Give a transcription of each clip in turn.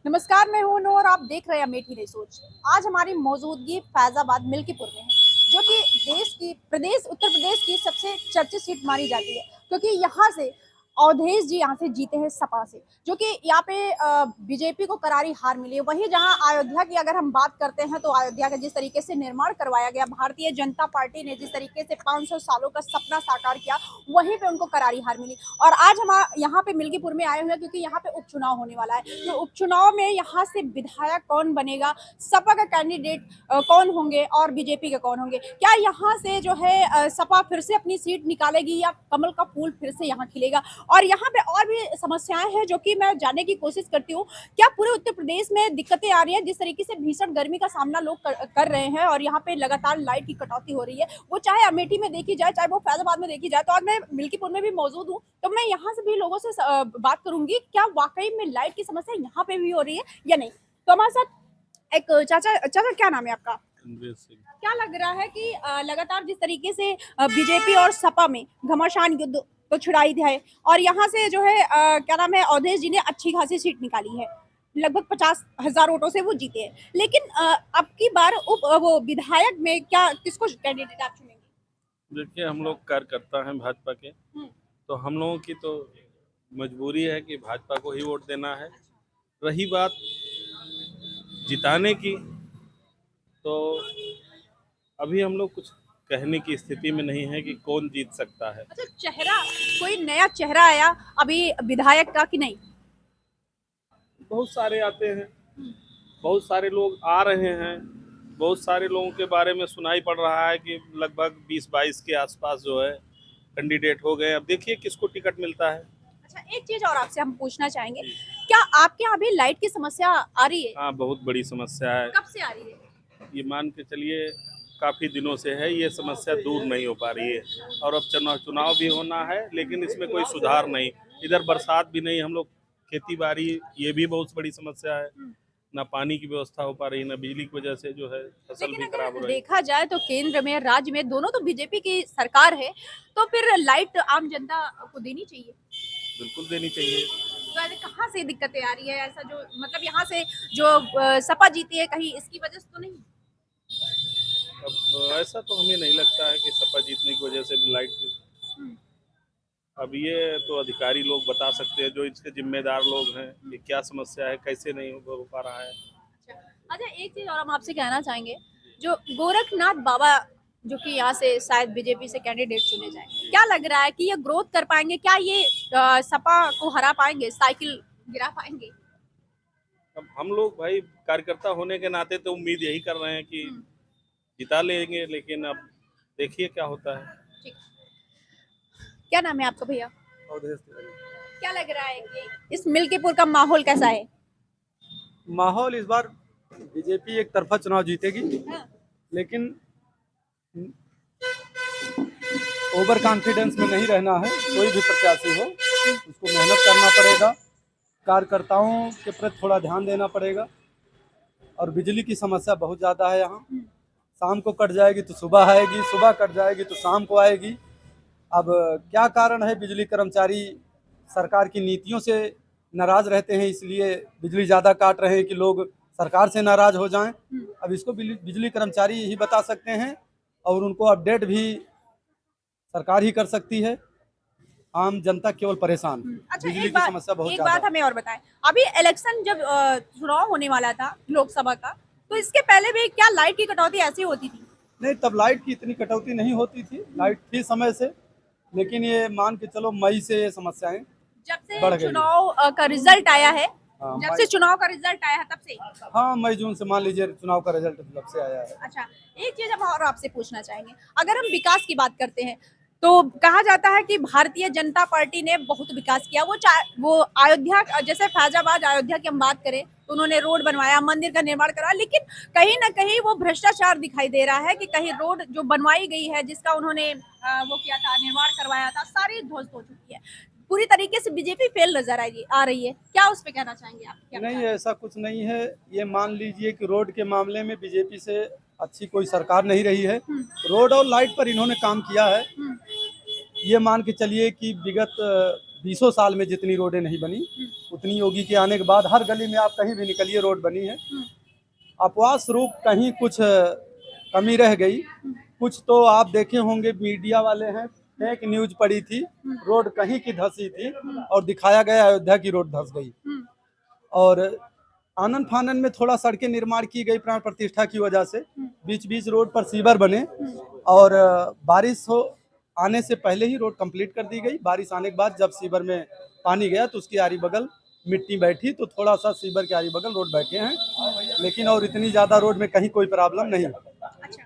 नमस्कार, मैं हूं नू और आप देख रहे हैं अमेठी नहीं सोच। आज हमारी मौजूदगी फैजाबाद मिल्कीपुर में है, जो कि उत्तर प्रदेश की सबसे चर्चित सीट मानी जाती है, क्योंकि यहाँ से अवधेश जी यहाँ से जीते हैं सपा से, जो कि यहाँ पे बीजेपी को करारी हार मिली है। वहीं जहाँ अयोध्या की अगर हम बात करते हैं, तो अयोध्या का जिस तरीके से निर्माण करवाया गया, भारतीय जनता पार्टी ने जिस तरीके से 500 सालों का सपना साकार किया, वहीं पे उनको करारी हार मिली। और आज हम यहाँ पे मिल्कीपुर में आए हुए हैं, क्योंकि यहाँ पे उपचुनाव होने वाला है। तो उपचुनाव में यहाँ से विधायक कौन बनेगा, सपा का कैंडिडेट कौन होंगे और बीजेपी के कौन होंगे, क्या यहाँ से जो है सपा फिर से अपनी सीट निकालेगी या कमल का फूल फिर से यहाँ खिलेगा। और यहाँ पे और भी समस्याएं हैं जो कि मैं जानने की कोशिश करती हूँ। क्या पूरे उत्तर प्रदेश में दिक्कतें आ रही है, जिस तरीके से भीषण गर्मी का सामना लोग कर रहे हैं और यहाँ पे लगातार लाइट की कटौती हो रही है, वो चाहे अमेठी में देखी जाए, चाहे वो फैजाबाद में देखी जाए। तो आज मैं मिल्कीपुर में भी मौजूद हूँ, तो मैं यहाँ से भी लोगों से बात करूंगी, क्या वाकई में लाइट की समस्या यहाँ पे भी हो रही है या नहीं। तो हमारे साथ एक चाचा क्या नाम है आपका? क्या लग रहा है कि लगातार जिस तरीके से बीजेपी और सपा में घमासान युद्ध तो छिड़ाई है, और यहाँ से जो है क्या नाम है, अवधेश जी ने अच्छी खासी सीट निकाली है, लगभग 50,000 वोटों से वो जीते हैं। लेकिन अब की बार वो विधायक में क्या किसको कैंडिडेट आप चुनेंगे? देखिए, हम लोग कार्यकर्ता हैं भाजपा के, तो हम लोगों की तो मजबूरी है कि भाजपा को ही वोट देना है। रही बात जिताने की, तो अभी हम लोग कुछ कहने की स्थिति में नहीं है कि कौन जीत सकता है। अच्छा, चेहरा कोई नया चेहरा आया अभी विधायक का कि नहीं? बहुत सारे आते हैं, बहुत सारे लोग आ रहे हैं, बहुत सारे लोगों के बारे में सुनाई पड़ रहा है कि लगभग 20-22 के आसपास जो है कैंडिडेट हो गए। अब देखिए किसको टिकट मिलता है। अच्छा, एक चीज और आपसे हम पूछना चाहेंगे, क्या आपके यहाँ भी लाइट की समस्या आ रही है? हाँ, बहुत बड़ी समस्या है। कब से आ रही है? ये मान के चलिए काफ़ी दिनों से है, ये समस्या दूर नहीं हो पा रही है। और अब चुनाव भी होना है, लेकिन इसमें कोई सुधार नहीं। इधर बरसात भी नहीं, हम लोग खेती बाड़ी, ये भी बहुत बड़ी समस्या है। ना पानी की व्यवस्था हो पा रही, ना बिजली की वजह से जो है फसल भी खराब हो रही है। देखा जाए तो केंद्र में, राज्य में, दोनों तो बीजेपी की सरकार है, तो फिर लाइट आम जनता को देनी चाहिए। बिल्कुल देनी चाहिए। तो ऐसे कहाँ से दिक्कतें आ रही है, ऐसा जो मतलब यहाँ से जो सपा जीती है, कहीं इसकी वजह से तो नहीं? अब ऐसा तो हमें नहीं लगता है कि सपा जीतने की वजह से भी लाइट की। अब ये तो अधिकारी लोग बता सकते हैं, जो इसके जिम्मेदार लोग हैं, कि क्या समस्या है, कैसे नहीं हो पा रहा है। अच्छा, एक चीज और हम आपसे कहना चाहेंगे, जो गोरखनाथ बाबा जो कि यहाँ से शायद बीजेपी से कैंडिडेट चुने जाए, क्या लग रहा है कि ये ग्रोथ कर पाएंगे? क्या ये सपा को हरा पाएंगे, साइकिल गिरा पाएंगे? अब हम लोग भाई कार्यकर्ता होने के नाते तो उम्मीद यही कर रहे हैं कि जिता लेंगे, लेकिन अब देखिए क्या होता है। ठीक। क्या नाम है आपका भैया? अवधेश क्या लग रहा है कि इस मिल्कीपुर का माहौल कैसा है? माहौल इस बार बीजेपी एक तरफा चुनाव जीतेगी, हाँ। लेकिन ओवर कॉन्फिडेंस में नहीं रहना है। कोई भी प्रत्याशी हो, उसको मेहनत करना पड़ेगा, कार्यकर्ताओं के प्रति थोड़ा ध्यान देना पड़ेगा। और बिजली की समस्या बहुत ज़्यादा है यहाँ। शाम को कट जाएगी तो सुबह आएगी, सुबह कट जाएगी तो शाम को आएगी। अब क्या कारण है? बिजली कर्मचारी सरकार की नीतियों से नाराज रहते हैं, इसलिए बिजली ज़्यादा काट रहे हैं कि लोग सरकार से नाराज हो जाएं। अब इसको बिजली कर्मचारी ही बता सकते हैं, और उनको अपडेट भी सरकार ही कर सकती है। आम जनता केवल परेशान। अच्छा, बिजली की समस्या बहुत एक ज़्यादा बात हमें और बताएं, अभी इलेक्शन जब चुनाव होने वाला था लोकसभा का, तो इसके पहले भी क्या लाइट की कटौती ऐसी होती थी? नहीं, तब लाइट की इतनी कटौती नहीं होती थी, लाइट थी समय से, लेकिन ये मान के चलो मई से ये समस्याएं जब से बढ़ गई। चुनाव का रिजल्ट आया है, हाँ, जब से चुनाव का रिजल्ट आया है तब से। हाँ, मई जून से मान लीजिए चुनाव का रिजल्ट जब से आया है। अच्छा, एक चीज हम और आपसे पूछना चाहेंगे, अगर हम विकास की बात करते हैं, तो कहा जाता है कि भारतीय जनता पार्टी ने बहुत विकास किया। वो अयोध्या, जैसे फैजाबाद अयोध्या की हम बात करें, तो उन्होंने रोड बनवाया, मंदिर का निर्माण करा, लेकिन कहीं ना कहीं वो भ्रष्टाचार दिखाई दे रहा है कि कहीं रोड जो बनवाई गई है, जिसका उन्होंने वो किया था, निर्माण करवाया था, सारी ध्वस्त हो चुकी है। पूरी तरीके से बीजेपी फेल नजर आ रही है। क्या उस पर कहना चाहेंगे आप? नहीं, ऐसा कुछ नहीं है। ये मान लीजिए कि रोड के मामले में बीजेपी से अच्छी कोई सरकार नहीं रही है। रोड और लाइट पर इन्होंने काम किया है। ये मान के चलिए कि विगत 20 साल में जितनी रोडें नहीं बनी उतनी योगी के आने के बाद हर गली में आप कहीं भी निकलिए रोड बनी है। अपवाद स्वरूप कहीं कुछ कमी रह गई, कुछ तो आप देखे होंगे मीडिया वाले हैं, फेक न्यूज पड़ी थी, रोड कहीं की धंसी थी और दिखाया गया अयोध्या की रोड धंस गई। और आनन फानन में थोड़ा सड़कें निर्माण की गई प्राण प्रतिष्ठा की वजह से, बीच बीच रोड पर सीवर बने और बारिश हो आने से पहले ही रोड कंप्लीट कर दी गई। बारिश आने के बाद जब सीवर में पानी गया तो उसकी आरी बगल मिट्टी बैठी तो थोड़ा सा सीवर के आरी बगल रोड बैठे हैं, लेकिन और इतनी ज्यादा रोड में कहीं कोई प्रॉब्लम नहीं। अच्छा,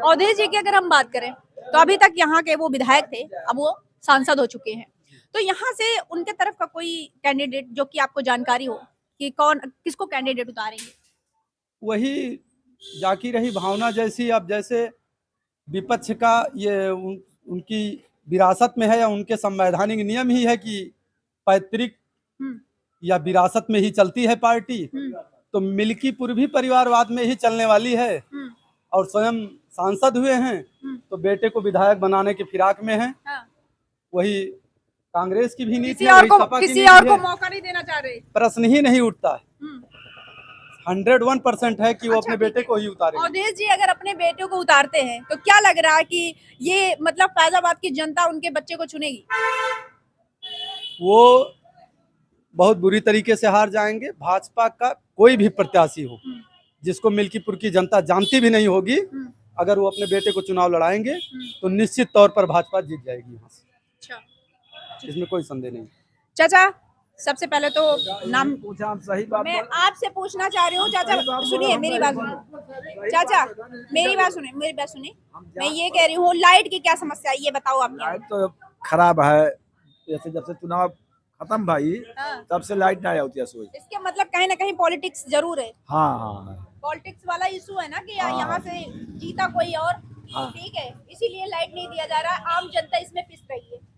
अवधेश जी की अगर हम बात करें तो अभी तक यहाँ के वो विधायक थे, अब वो सांसद हो चुके हैं, तो यहाँ से उनके तरफ का कोई कैंडिडेट जो कि आपको जानकारी हो कि कौन किसको कैंडिडेट उतारेंगे? वही जाकी रही भावना जैसी, अब जैसे विपक्ष का ये उनकी विरासत में है या उनके संवैधानिक नियम ही है कि पैतृक या विरासत में ही चलती है पार्टी, तो मिल्कीपुर भी परिवारवाद में ही चलने वाली है और स्वयं सांसद हुए हैं तो बेटे को विधायक बनाने के फिराक में हैं। हाँ। वही कांग्रेस की भी नीति किसी है, और वही को सपा की किसी नीति और को है। मौका नहीं देना चाह रहे। प्रश्न ही नहीं उठता है, 101% है कि वो अच्छा, अपने बेटे को ही उतारेंगे। अवधेश जी अगर अपने बेटे को उतारते हैं तो क्या लग रहा है कि ये मतलब फैजाबाद की जनता उनके बच्चे को चुनेगी? वो बहुत बुरी तरीके से हार जाएंगे। भाजपा का कोई भी प्रत्याशी हो जिसको मिल्कीपुर की जनता जानती भी नहीं होगी, अगर वो अपने बेटे को चुनाव लड़ाएंगे तो निश्चित तौर पर भाजपा जीत जाएगी यहाँ से। अच्छा, इसमें कोई संदेह नहीं। चाचा सबसे पहले तो नाम पूछा, सही बात मैं आपसे पूछना चाह रही हूँ। चाचा सुनिए मेरी बात सुनिए, चाचा मेरी बात सुनिए, मैं ये कह रही हूँ लाइट की क्या समस्या है ये बताओ आप। लाइट तो खराब है, जैसे जब से चुनाव खत्म भाई तब से लाइट नहीं होती है सोच। इसके मतलब कहीं ना कहीं पॉलिटिक्स जरूर है। हाँ, पॉलिटिक्स वाला इशू है ना कि यहाँ से जीता कोई और, ठीक है, इसीलिए लाइट नहीं दिया जा रहा है, आम जनता इसमें पिस रही है।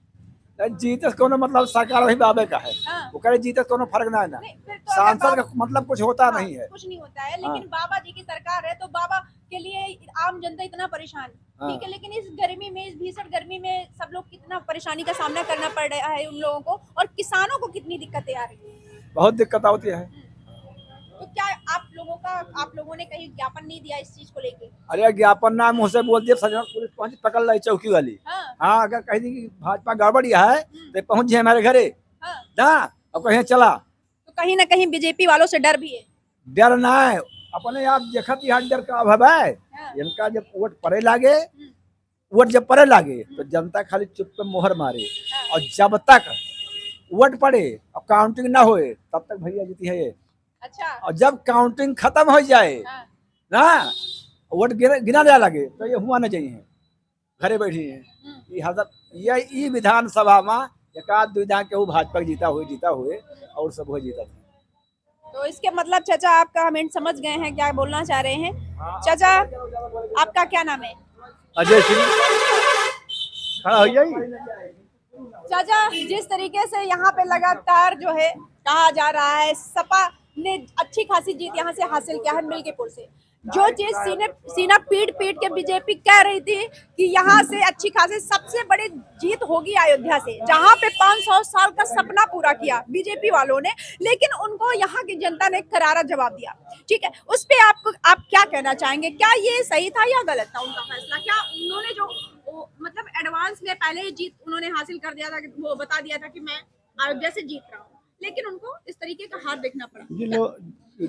जीते कोनो मतलब सरकार वही बाबे का है, वो कह रहे जीते कोनो फर्क ना है, फिर तो सांसद का मतलब कुछ होता नहीं है, कुछ नहीं होता है, लेकिन बाबा जी की सरकार है तो बाबा के लिए आम जनता इतना परेशान, ठीक है, लेकिन इस गर्मी में, इस भीषण गर्मी में सब लोग कितना परेशानी का सामना करना पड़ रहा है उन लोगों को, और किसानों को कितनी दिक्कतें आ रही है, बहुत दिक्कत होती है। तो क्या आप लोगों ने कहीं ज्ञापन नहीं दिया इस चीज को लेके? अरे ज्ञापन ना मुँह से बोल दिए, पुलिस पहुंच पकड़ लाई चौकी वाली। हाँ, अगर कहीं दी भाजपा गड़बड़ी है तो पहुंच जाए हमारे घरे ना, अब कहीं चला तो कहीं ना कहीं बीजेपी वालों से डर भी है। डर ना है, अपने आप देखत यहाँ डर का अभाव है। इनका जब वोट पड़े लागे, तो जनता खाली चुप पे मोहर मारे, और जब तक वोट पड़े और काउंटिंग ना होए तब तक भैया जीती है ये। अच्छा, और जब काउंटिंग खत्म हो जाए ना, वोट गिना जाए लगे तो ये हुआ ना चाहिए, घरे बैठी है। ये विधानसभा में एक आध दो के भाजपा जीता हुए और सब हो जीता था। तो इसके मतलब चाचा आपका कमेंट समझ गए हैं क्या बोलना चाह रहे हैं। चाचा आपका क्या नाम है? अजय सिंह। खड़ा हो जाइए। चाचा जिस तरीके से यहाँ पे लगातार जो है कहा जा रहा है सपा ने अच्छी खासी जीत यहाँ से हासिल किया है मिल्कीपुर से, जो चीज सीना पीट के बीजेपी कह रही थी कि यहाँ से अच्छी खासी सबसे बड़ी जीत होगी अयोध्या से, जहाँ पे 500 साल का सपना पूरा किया बीजेपी वालों ने, लेकिन उनको यहाँ की जनता ने करारा जवाब दिया। ठीक है, उस पे आप क्या कहना चाहेंगे? क्या ये सही था या गलत था उनका फैसला? क्या उन्होंने जो मतलब एडवांस में पहले जीत उन्होंने हासिल कर दिया था, वो बता दिया था कि मैं अयोध्या से जीत रहा हूँ, लेकिन उनको इस तरीके का हार देखना पड़ा?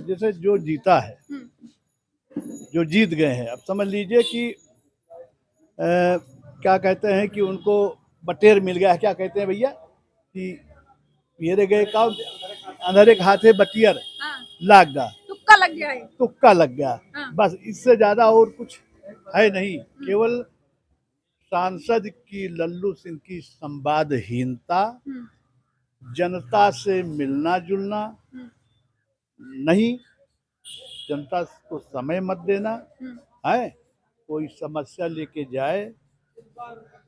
जैसे जो जीता है, जो जीत गए हैं, अब समझ लीजिए कि क्या कहते हैं कि उनको बटेर मिल गया है। क्या कहते हैं भैया कि पियरे गए का अंधेरे के हाथे बटियर लाग गया, तुक्का लग गया है, तुक्का लग गया। बस इससे ज्यादा और कुछ है नहीं, केवल सांसद की लल्लू सिंह की संवादहीनता, जनता से मिलना जुलना नहीं, जनता को समय मत देना है, कोई समस्या लेके जाए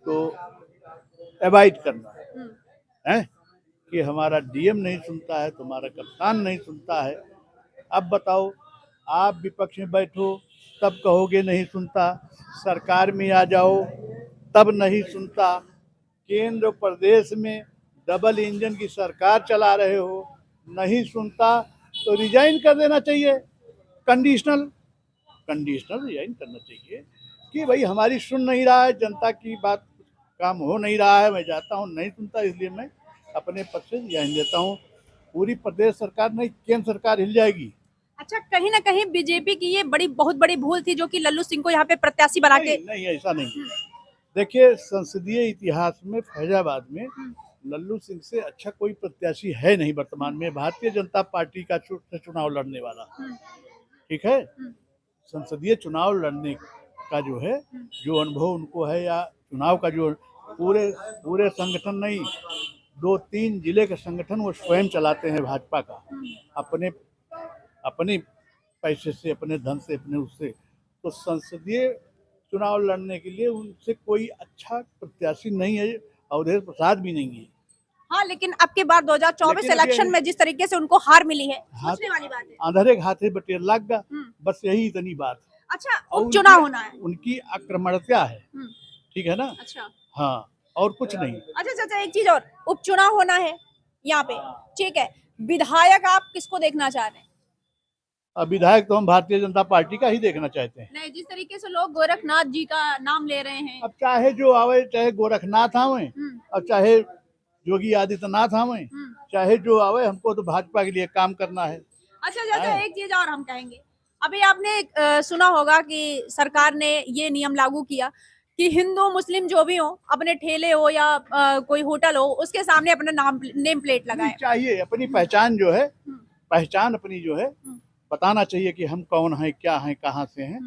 तो अवॉइड करना है कि हमारा डीएम नहीं सुनता है, तुम्हारा कप्तान नहीं सुनता है। अब बताओ, आप विपक्ष में बैठो तब कहोगे नहीं सुनता, सरकार में आ जाओ तब नहीं सुनता, केंद्र प्रदेश में डबल इंजन की सरकार चला रहे हो, नहीं सुनता तो रिजाइन कर देना चाहिए। कंडीशनल रिजाइन करना चाहिए कि भाई हमारी सुन नहीं रहा है, जनता की बात काम हो नहीं रहा है, मैं जाता हूँ, नहीं सुनता, इसलिए मैं अपने पद से रिजाइन देता हूँ। पूरी प्रदेश सरकार नहीं, केंद्र सरकार हिल जाएगी। अच्छा, कहीं ना कहीं बीजेपी की ये बहुत बड़ी भूल थी जो कि लल्लू सिंह को यहाँ पे प्रत्याशी बना के। नहीं, ऐसा नहीं। देखिए, संसदीय इतिहास में फैजाबाद में लल्लू सिंह से अच्छा कोई प्रत्याशी है नहीं वर्तमान में, भारतीय जनता पार्टी का चुनाव लड़ने वाला। ठीक है, संसदीय चुनाव लड़ने का जो है, जो अनुभव उनको है, या चुनाव का जो पूरे संगठन नहीं, 2-3 जिले के संगठन वो स्वयं चलाते हैं भाजपा का, अपने पैसे से, अपने धन से, अपने उससे। तो संसदीय चुनाव लड़ने के लिए उनसे कोई अच्छा प्रत्याशी नहीं है, अवधेश प्रसाद भी नहीं है। हाँ, लेकिन अब के बार 2024 इलेक्शन में जिस तरीके से उनको हार मिली है, सोचने वाली बात है। अंधेरे हाथे बटेर लग गया, बस यही इतनी बात। अच्छा, उपचुनाव होना है, उनकी आक्रमणता है, ठीक है ना। अच्छा, हाँ, और कुछ नहीं। अच्छा, एक चीज और, उपचुनाव होना है यहाँ पे, ठीक है, विधायक आप किसको देखना चाह रहे हैं? अब विधायक तो हम भारतीय जनता पार्टी का ही देखना चाहते हैं। नहीं, जिस तरीके से लोग गोरखनाथ जी का नाम ले रहे हैं। अब चाहे जो आवे, चाहे गोरखनाथ आवे और चाहे योगी आदित्यनाथ आवे, चाहे जो आवे, हमको तो भाजपा के लिए काम करना है। अच्छा, एक चीज और हम कहेंगे, अभी आपने सुना होगा कि सरकार ने ये नियम लागू किया कि हिंदू मुस्लिम जो भी हो, अपने ठेले हो या कोई होटल हो, उसके सामने अपना नेम प्लेट लगाए। चाहिए अपनी पहचान जो है, पहचान अपनी जो है बताना चाहिए कि हम कौन हैं, क्या हैं, कहाँ से हैं।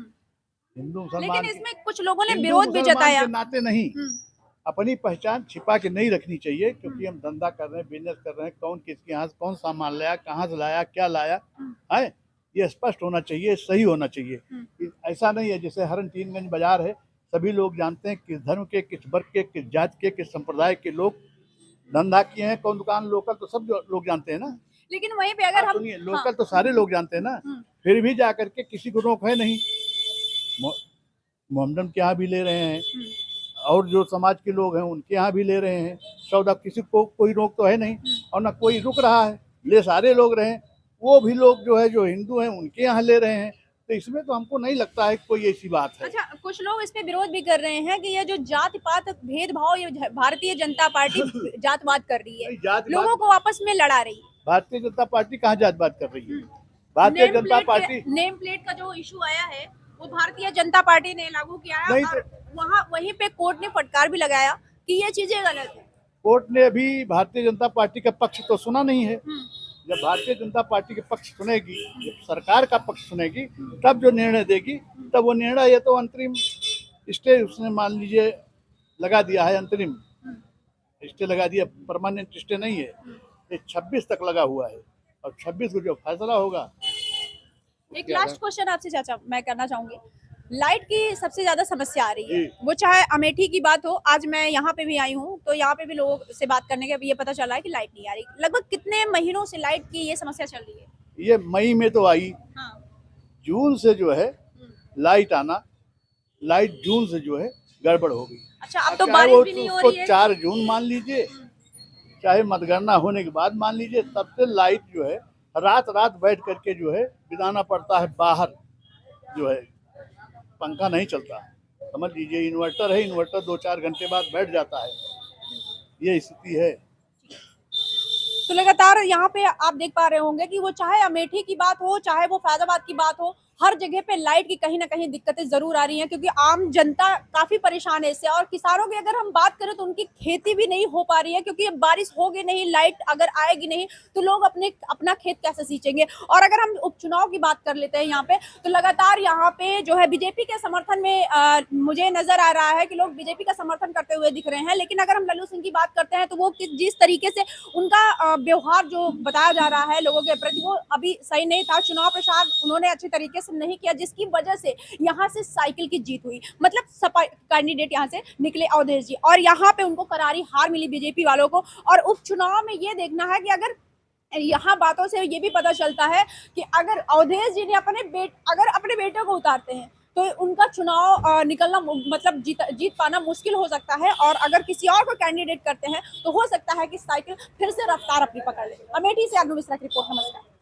हिंदू मुसलमान, लेकिन इसमें कुछ लोगों ने विरोध भी जताया। नाते नहीं, अपनी पहचान छिपा के नहीं रखनी चाहिए, क्योंकि हम धंधा कर रहे हैं, बिजनेस कर रहे हैं, कौन किसके यहाँ कौन सामान लाया, कहाँ से लाया, क्या लाया है, ये स्पष्ट होना चाहिए, सही होना चाहिए। ऐसा नहीं है जैसे हरनटीनगंज बाजार है, सभी लोग जानते हैं किस धर्म के, किस वर्ग के, किस जाति के, किस संप्रदाय के लोग धंधा किए हैं, कौन दुकान लोकल, तो सब लोग जानते हैं ना। लेकिन वहीं पे अगर हम सुनिए, लोकल तो सारे लोग जानते हैं ना, फिर भी जा करके किसी को रोक है नहीं। मोहम्मदन के यहाँ भी ले रहे हैं, और जो समाज के लोग हैं उनके यहाँ भी ले रहे हैं सौदा, किसी को कोई रोक तो है नहीं, और ना कोई रुक रहा है, ले सारे लोग रहे हैं। वो भी लोग जो है, जो हिंदू हैं, उनके यहाँ ले रहे हैं, तो इसमें तो हमको नहीं लगता है कोई ऐसी बात है। अच्छा, कुछ लोग इस पे विरोध भी कर रहे हैं कि ये जो जात पात भेदभाव, ये भारतीय जनता पार्टी जातवाद कर रही है, लोगों को आपस में लड़ा रही है। भारतीय जनता पार्टी कहाँ जातवाद कर रही है? Bharatiya Janata party, name plate का जो इशू आया है वो भारतीय जनता पार्टी ने लागू किया है, और वहीं पे कोर्ट ने फटकार भी लगाया कि ये चीजें गलत है। कोर्ट ने अभी भारतीय जनता पार्टी का पक्ष तो सुना नहीं है। जब भारतीय जनता पार्टी के पक्ष सुनेगी, जब सरकार का पक्ष सुनेगी, तब जो निर्णय देगी, तब वो निर्णय, ये तो अंतरिम स्टे उसने मान लीजिए लगा दिया है, अंतरिम स्टे लगा दिया, परमानेंट स्टे नहीं है, ये 26 तक लगा हुआ है, और 26 को जो फैसला होगा। एक लास्ट क्वेश्चन आपसे चाचा मैं करना चाहूंगी, लाइट की सबसे ज्यादा समस्या आ रही है, वो चाहे अमेठी की बात हो, आज मैं यहाँ पे भी आई हूँ तो यहाँ पे भी लोगों से बात करने के ये पता चला है कि लाइट नहीं आ रही। लगभग कितने महीनों से लाइट की ये समस्या चल रही है? ये मई में तो आई, जून से जो है लाइट आना, लाइट जून से जो है गड़बड़ हो गई। अच्छा, अब तो बारिश भी नहीं हो रही है। 4 जून मान लीजिए, चाहे मतगणना होने के बाद मान लीजिए, तब से लाइट जो है रात बैठ करके जो है बिताना पड़ता है बाहर, जो है पंखा नहीं चलता, समझ लीजिए। इन्वर्टर है, इन्वर्टर 2-4 घंटे बाद बैठ जाता है, ये स्थिति है। तो लगातार यहाँ पे आप देख पा रहे होंगे कि वो चाहे अमेठी की बात हो, चाहे वो फैजाबाद की बात हो, हर जगह पे लाइट की कहीं ना कहीं दिक्कतें जरूर आ रही हैं, क्योंकि आम जनता काफी परेशान है इससे। और किसानों की अगर हम बात करें तो उनकी खेती भी नहीं हो पा रही है, क्योंकि बारिश होगी नहीं, लाइट अगर आएगी नहीं तो लोग अपना खेत कैसे सींचेंगे। और अगर हम उपचुनाव की बात कर लेते हैं यहाँ पे, तो लगातार यहाँ पे जो है बीजेपी के समर्थन में मुझे नजर आ रहा है कि लोग बीजेपी का समर्थन करते हुए दिख रहे हैं। लेकिन अगर हम लल्लू सिंह की बात करते हैं तो वो जिस तरीके से उनका व्यवहार जो बताया जा रहा है लोगों के प्रति, वो अभी सही नहीं था। चुनाव प्रचार उन्होंने अच्छे तरीके नहीं किया, जिसकी वजह से यहाँ से साइकिल की जीत हुई, मतलब सपा कैंडिडेट यहाँ से निकले अवधेश जी, और यहाँ पे उनको करारी हार मिली बीजेपी वालों को। और उपचुनाव में ये देखना है कि अगर यहाँ बातों से ये भी पता चलता है कि अगर अवधेश जी ने अपने बेटे को उतारते हैं तो उनका चुनाव निकलना मतलब जीत पाना मुश्किल हो सकता है। और अगर किसी और को कैंडिडेट करते हैं तो हो सकता है कि साइकिल फिर से रफ्तार अपनी पकड़ ले। अमेठी से अनु मिश्रा की रिपोर्ट। नमस्कार।